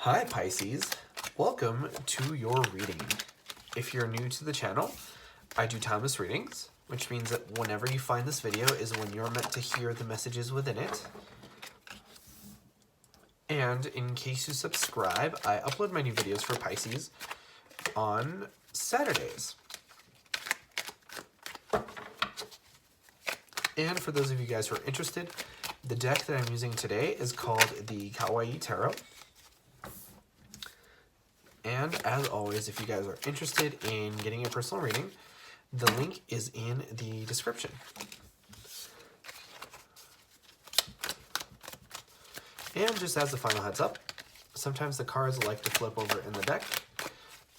Hi Pisces, welcome to your reading. If you're new to the channel, I do timeless readings, which means that whenever you find this video is when you're meant to hear the messages within it. And in case you subscribe, I upload my new videos for Pisces on Saturdays. And for those of you guys who are interested, the deck that I'm using today is called the Kawaii Tarot. And as always, if you guys are interested in getting a personal reading, the link is in the description. And just as a final heads up, sometimes the cards like to flip over in the deck.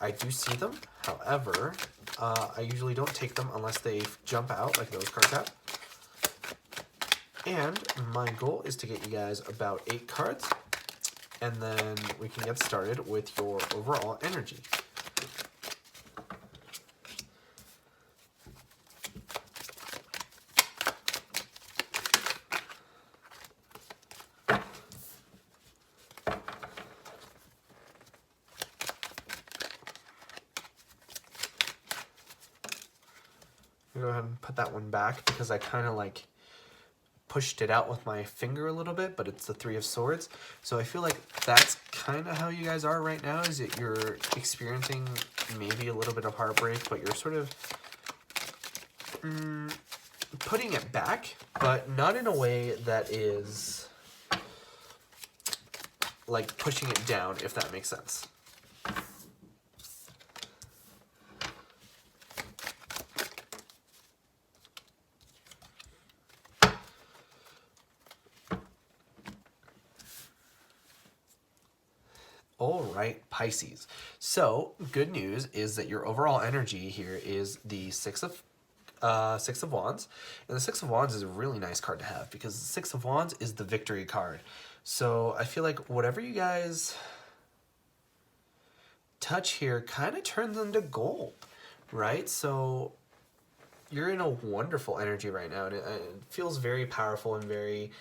I do see them, however, I usually don't take them unless they jump out like those cards have. And my goal is to get you guys about 8 cards, and then we can get started with your overall energy. I'm gonna go ahead and put that one back because I kind of like pushed it out with my finger a little bit, but it's the Three of Swords. So I feel like that's kind of how you guys are right now, is that you're experiencing maybe a little bit of heartbreak, but you're sort of putting it back, but not in a way that is like pushing it down, if that makes sense. All right, Pisces. So good news is that your overall energy here is the Six of Wands, and the Six of Wands is a really nice card to have because the Six of Wands is the victory card. So I feel like whatever you guys touch here kind of turns into gold, right? So you're in a wonderful energy right now, and it feels very powerful and very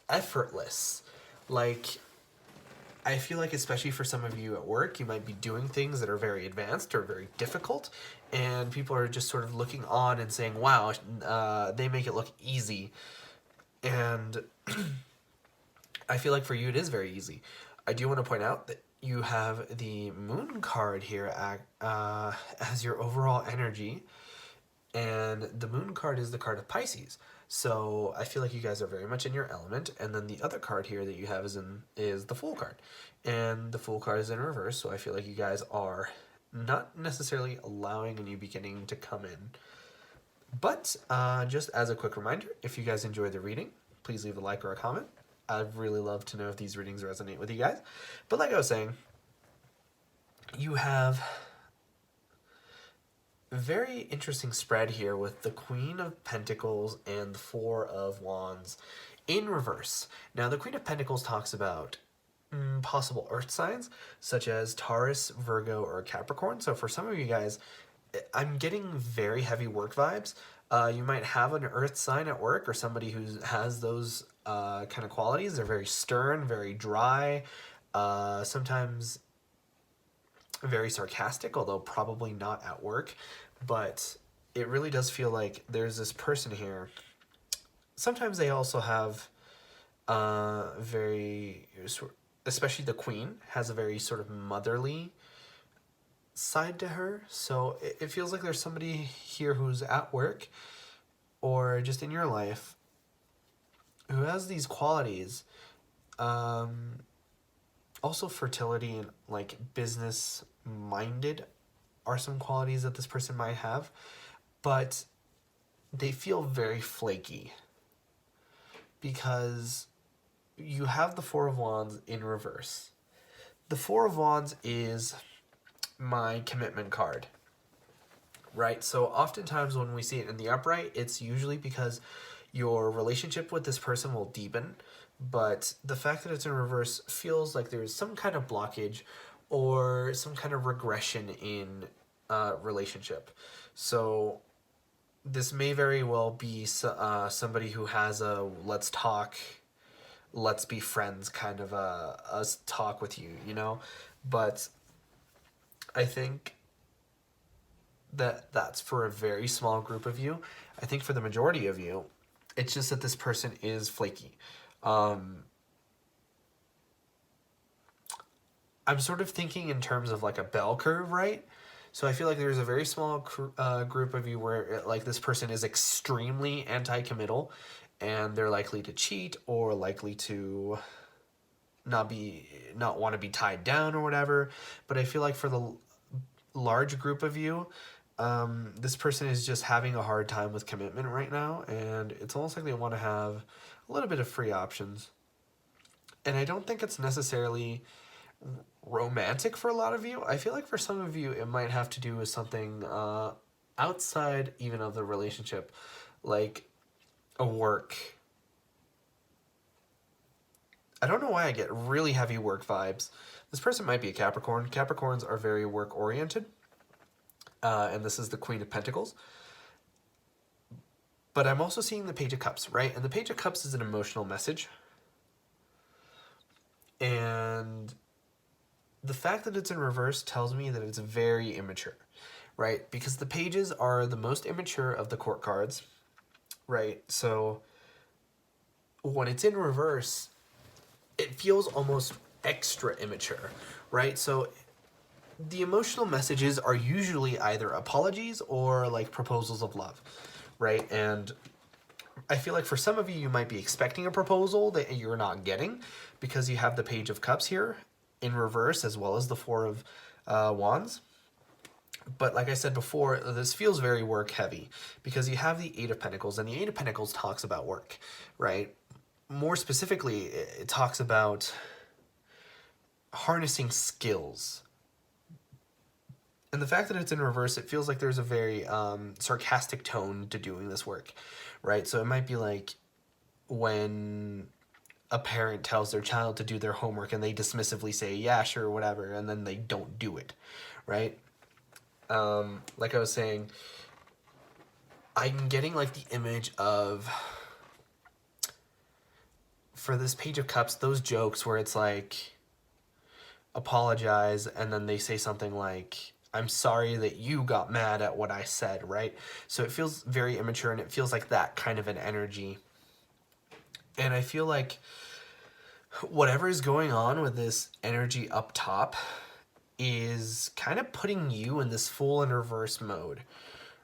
effortless. Like, I feel like especially for some of you at work, you might be doing things that are very advanced or very difficult, and people are just sort of looking on and saying, wow, they make it look easy. And I feel like for you it is very easy. I do want to point out that you have the Moon card here as your overall energy, and the Moon card is the card of Pisces. So I feel like you guys are very much in your element. And then the other card here that you have is the Fool card. And the Fool card is in reverse, so I feel like you guys are not necessarily allowing a new beginning to come in. But just as a quick reminder, if you guys enjoy the reading, please leave a like or a comment. I'd really love to know if these readings resonate with you guys. But like I was saying, you have very interesting spread here with the Queen of Pentacles and the Four of Wands in reverse. Now, the Queen of Pentacles talks about possible earth signs such as Taurus, Virgo, or Capricorn. So for some of you guys, I'm getting very heavy work vibes. You might have an earth sign at work or somebody who has those kind of qualities. They're very stern, very dry, sometimes very sarcastic, although probably not at work. But it really does feel like there's this person here. Sometimes they also have especially the Queen has a very sort of motherly side to her. So it feels like there's somebody here who's at work or just in your life who has these qualities. Also fertility and like business minded are some qualities that this person might have, but they feel very flaky because you have the Four of Wands in reverse. The Four of Wands is my commitment card, right? So oftentimes when we see it in the upright, it's usually because your relationship with this person will deepen, but the fact that it's in reverse feels like there's some kind of blockage or some kind of regression in relationship. So this may very well be somebody who has a let's talk let's be friends kind of a talk with you, you know? But I think that that's for a very small group of you. I think for the majority of you, it's just that this person is flaky. I'm sort of thinking in terms of like a bell curve, right? So I feel like there's a very small group of you where like this person is extremely anti-committal, and they're likely to cheat or likely to not want to be tied down or whatever. But I feel like for the large group of you, this person is just having a hard time with commitment right now, and it's almost like they want to have a little bit of free options. And I don't think it's necessarily romantic for a lot of you. I feel like for some of you, it might have to do with something outside even of the relationship, like a work. I don't know why I get really heavy work vibes. This person might be a Capricorn. Capricorns are very work oriented. And this is the Queen of Pentacles. But I'm also seeing the Page of Cups, right? And the Page of Cups is an emotional message. And the fact that it's in reverse tells me that it's very immature, right? Because the pages are the most immature of the court cards, right? So when it's in reverse, it feels almost extra immature, right? So the emotional messages are usually either apologies or like proposals of love, right? And I feel like for some of you, you might be expecting a proposal that you're not getting because you have the Page of Cups here in reverse as well as the Four of Wands. But like I said before, this feels very work heavy because you have the Eight of Pentacles, and the Eight of Pentacles talks about work, right? More specifically, it talks about harnessing skills. And the fact that it's in reverse, it feels like there's a very sarcastic tone to doing this work, right? So it might be like when a parent tells their child to do their homework and they dismissively say, yeah, sure, whatever, and then they don't do it, right? Like I was saying, I'm getting like the image of, for this Page of Cups, those jokes where it's like, apologize, and then they say something like, I'm sorry that you got mad at what I said, right? So it feels very immature, and it feels like that kind of an energy. And I feel like whatever is going on with this energy up top is kind of putting you in this Fool in reverse mode,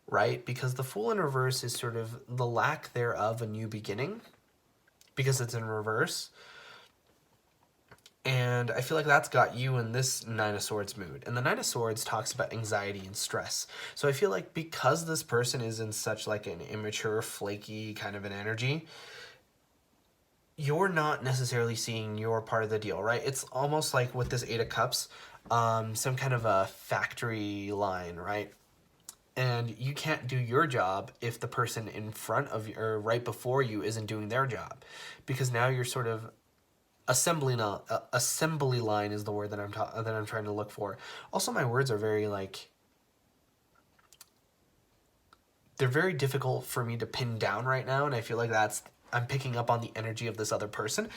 right? Because the Fool in reverse is sort of the lack thereof a new beginning because it's in reverse. And I feel like that's got you in this Nine of Swords mood. And the Nine of Swords talks about anxiety and stress. So I feel like because this person is in such like an immature, flaky kind of an energy, you're not necessarily seeing your part of the deal, right? It's almost like with this Eight of Cups, some kind of a factory line, right? And you can't do your job if the person in front of you or right before you isn't doing their job. Because now you're sort of assembly line is the word that I'm trying to look for. Also, my words are very like, they're very difficult for me to pin down right now, and I feel like I'm picking up on the energy of this other person,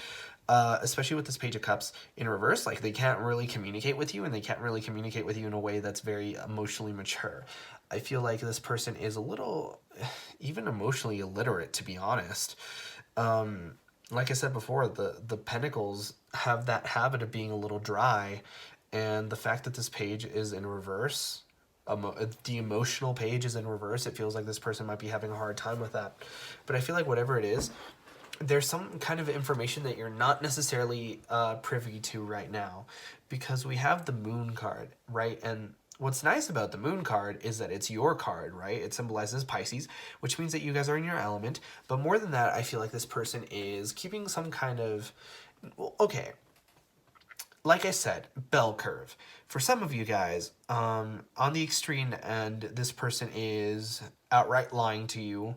especially with this Page of Cups in reverse. Like, they can't really communicate with you, and they can't really communicate with you in a way that's very emotionally mature. I feel like this person is a little even emotionally illiterate, to be honest. Like I said before, the Pentacles have that habit of being a little dry, and the fact that this page is in reverse, the emotional page is in reverse, it feels like this person might be having a hard time with that. But I feel like whatever it is, there's some kind of information that you're not necessarily privy to right now, because we have the Moon card, right? And what's nice about the Moon card is that it's your card, right? It symbolizes Pisces, which means that you guys are in your element. But more than that, I feel like this person is keeping some kind of, okay, like I said, bell curve. For some of you guys, on the extreme end, this person is outright lying to you.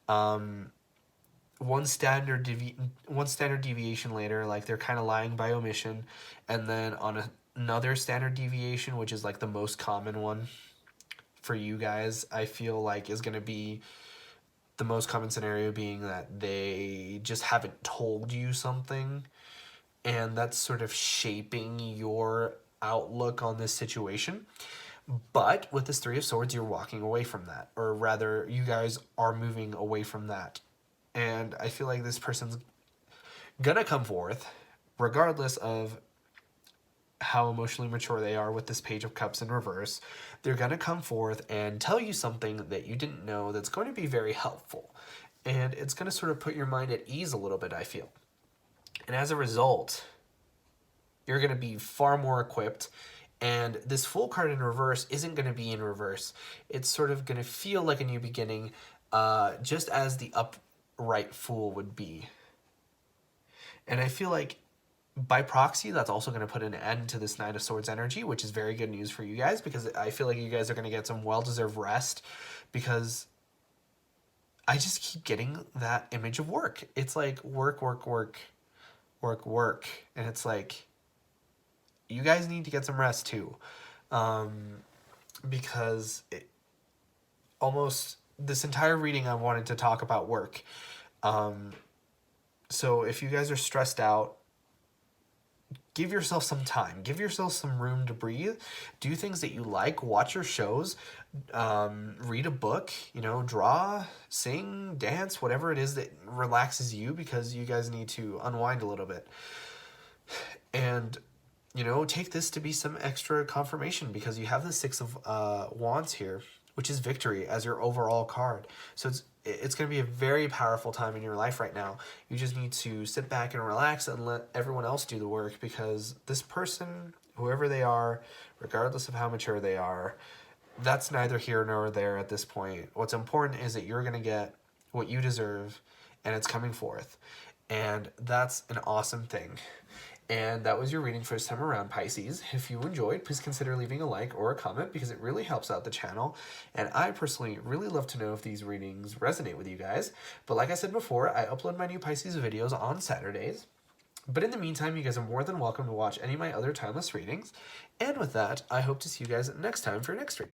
One standard deviation later, like they're kind of lying by omission, and then on another standard deviation, which is like the most common one for you guys, I feel like is going to be The most common scenario being that they just haven't told you something, and that's sort of shaping your outlook on this situation. But with this Three of Swords, you're walking away from that, or rather, you guys are moving away from that. And I feel like this person's gonna come forth, regardless of how emotionally mature they are with this Page of Cups in reverse. They're gonna come forth and tell you something that you didn't know that's going to be very helpful. And it's gonna sort of put your mind at ease a little bit, I feel. And as a result, you're gonna be far more equipped. And this Fool card in reverse isn't going to be in reverse. It's sort of going to feel like a new beginning, just as the upright Fool would be. And I feel like by proxy, that's also going to put an end to this Nine of Swords energy, which is very good news for you guys, because I feel like you guys are going to get some well-deserved rest, because I just keep getting that image of work. It's like work, work, work, work, work. And it's like, you guys need to get some rest too, because almost this entire reading I wanted to talk about work. So if you guys are stressed out, give yourself some time. Give yourself some room to breathe. Do things that you like. Watch your shows. Read a book. You know, draw, sing, dance, whatever it is that relaxes you, because you guys need to unwind a little bit. And you know, take this to be some extra confirmation, because you have the Six of Wands here, which is victory as your overall card. So it's going to be a very powerful time in your life right now. You just need to sit back and relax and let everyone else do the work, because this person, whoever they are, regardless of how mature they are, that's neither here nor there at this point. What's important is that you're going to get what you deserve, and it's coming forth. And that's an awesome thing. And that was your reading for this time around, Pisces. If you enjoyed, please consider leaving a like or a comment, because it really helps out the channel. And I personally really love to know if these readings resonate with you guys. But like I said before, I upload my new Pisces videos on Saturdays. But in the meantime, you guys are more than welcome to watch any of my other timeless readings. And with that, I hope to see you guys next time for your next reading.